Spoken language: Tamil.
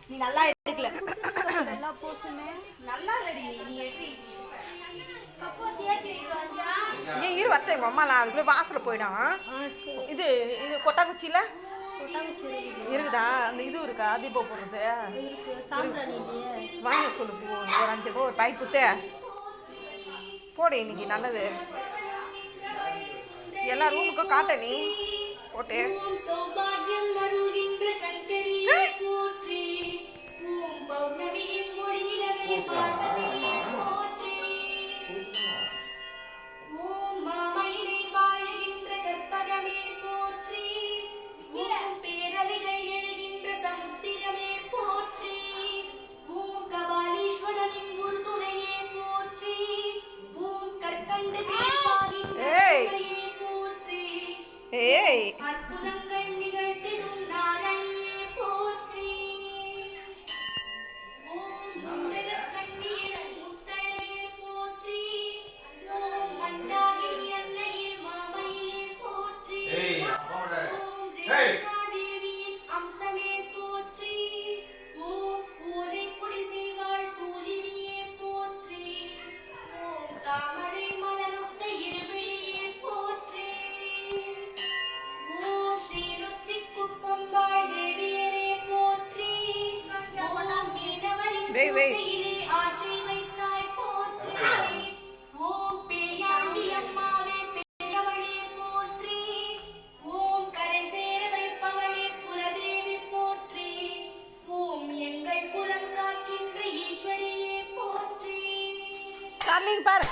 நீ நல்லா எடுக்கல நல்லா போசுமே நல்லா ரெடி நீ எடுத்து ஏன் இரு வத்த எங்கள் அம்மாலாம் அதுக்குள்ளே வாசலில் போயிடும். இது இது கொட்டாங்குச்சியில் இருக்குதா? அந்த இது இருக்கா தீபம் போடுறது வாங்க சொல்லு பூ ஒரு 5 ரூபா ஒரு பாய் குத்தே போடு. இன்னைக்கு நல்லது எல்லா ரூமுக்கும் காட்ட நீ போட்டு பாரு